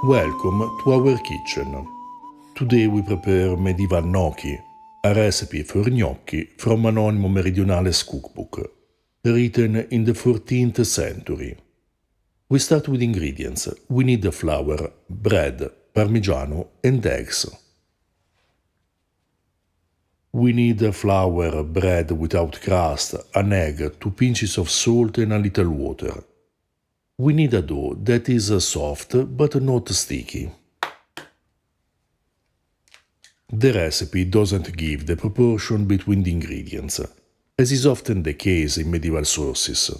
Welcome to our kitchen. Today we prepare medieval gnocchi, a recipe for gnocchi from Anonimo Meridionales cookbook, written in the 14th century. We start with ingredients. We need flour, bread, parmigiano and eggs. We need flour, bread without crust, an egg, 2 pinches of salt and a little water. We need a dough that is soft but not sticky. The recipe doesn't give the proportion between the ingredients, as is often the case in medieval sources.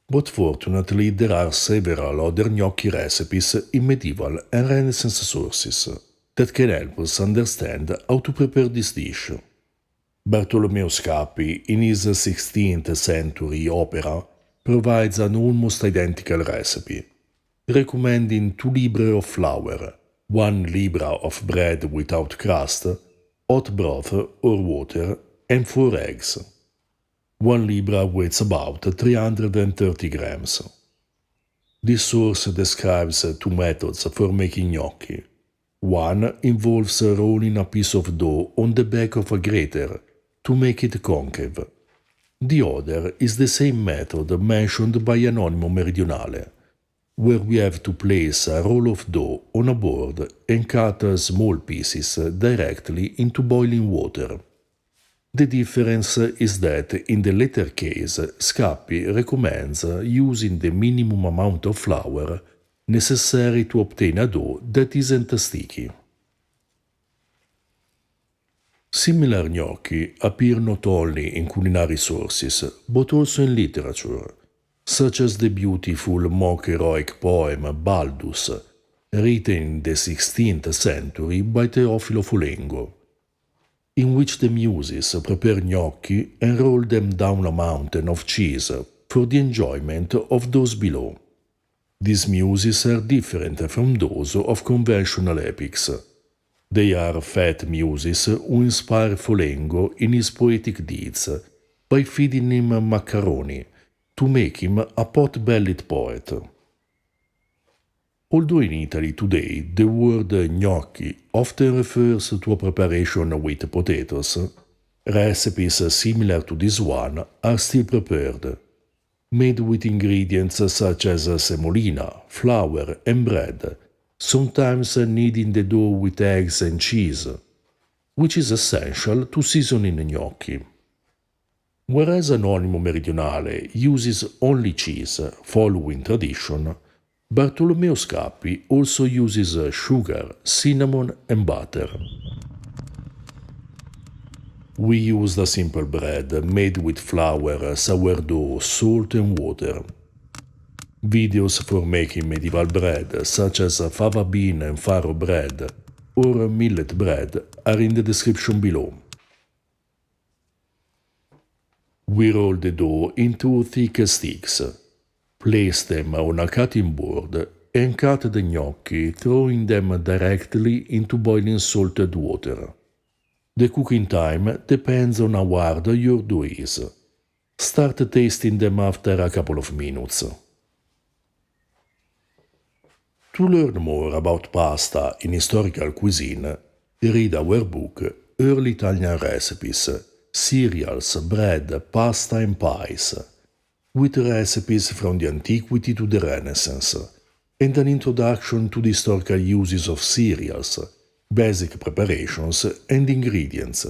But fortunately there are several other gnocchi recipes in medieval and Renaissance sources that can help us understand how to prepare this dish. Bartolomeo Scappi, in his 16th century opera, provides an almost identical recipe, recommending 2 libbre of flour, 1 libra of bread without crust, hot broth or water, and 4 eggs. 1 libra weighs about 330 grams. This source describes 2 methods for making gnocchi. One involves rolling a piece of dough on the back of a grater to make it concave. The other is the same method mentioned by Anonimo Meridionale, where we have to place a roll of dough on a board and cut small pieces directly into boiling water. The difference is that in the latter case, Scappi recommends using the minimum amount of flour necessary to obtain a dough that isn't sticky. Similar gnocchi appear not only in culinary sources, but also in literature, such as the beautiful mock heroic poem Baldus, written in the 16th century by Teofilo Folengo, in which the Muses prepare gnocchi and roll them down a mountain of cheese for the enjoyment of those below. These Muses are different from those of conventional epics. They are fat Muses who inspire Folengo in his poetic deeds by feeding him macaroni to make him a pot-bellied poet. Although in Italy today the word gnocchi often refers to a preparation with potatoes, recipes similar to this one are still prepared, made with ingredients such as semolina, flour and bread, sometimes kneading the dough with eggs and cheese, which is essential to seasoning gnocchi. Whereas Anonimo Meridionale uses only cheese, following tradition, Bartolomeo Scappi also uses sugar, cinnamon and butter. We used a simple bread made with flour, sourdough, salt and water. Videos for making medieval bread, such as fava bean and farro bread or millet bread, are in the description below. We roll the dough into thick sticks, place them on a cutting board, and cut the gnocchi, throwing them directly into boiling salted water. The cooking time depends on how hard your dough is. Start tasting them after a couple of minutes. To learn more about pasta in historical cuisine, read our book Early Italian Recipes, Cereals, Bread, Pasta and Pies, with recipes from the Antiquity to the Renaissance, and an introduction to the historical uses of cereals, basic preparations and ingredients.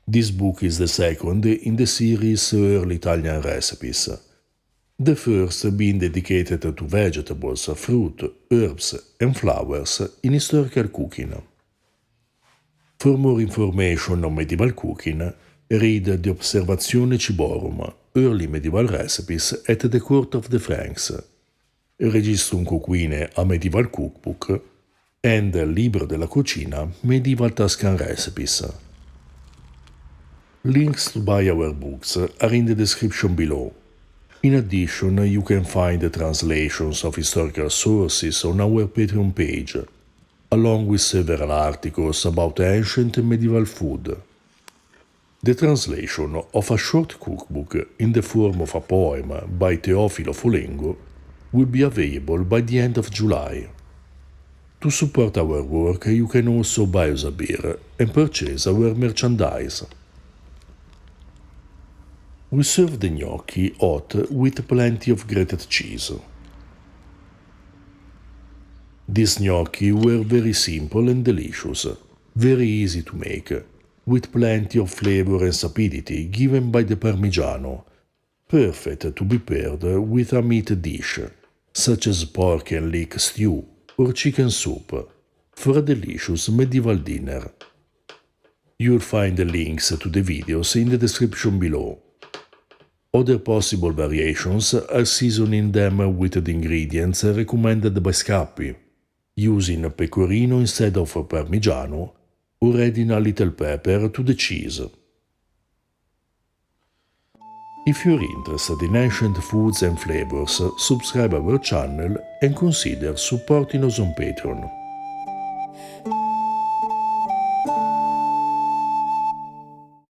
This book is the second in the series Early Italian Recipes, the first being dedicated to vegetables, fruit, herbs and flowers in historical cooking. For more information on medieval cooking, read the Observatione Ciborum, Early Medieval Recipes at the Court of the Franks, Registrum Coquine, a Medieval Cookbook, and Libro della Cucina, Medieval Tuscan Recipes. Links to buy our books are in the description below. In addition, you can find the translations of historical sources on our Patreon page, along with several articles about ancient and medieval food. The translation of a short cookbook in the form of a poem by Teofilo Folengo will be available by the end of July. To support our work, you can also buy us a beer and purchase our merchandise. We serve the gnocchi hot with plenty of grated cheese. These gnocchi were very simple and delicious, very easy to make, with plenty of flavor and sapidity given by the Parmigiano, perfect to be paired with a meat dish, such as pork and leek stew or chicken soup, for a delicious medieval dinner. You'll find the links to the videos in the description below. Other possible variations are seasoning them with the ingredients recommended by Scappi, using pecorino instead of Parmigiano, or adding a little pepper to the cheese. If you're interested in ancient foods and flavors, subscribe our channel and consider supporting us on Patreon.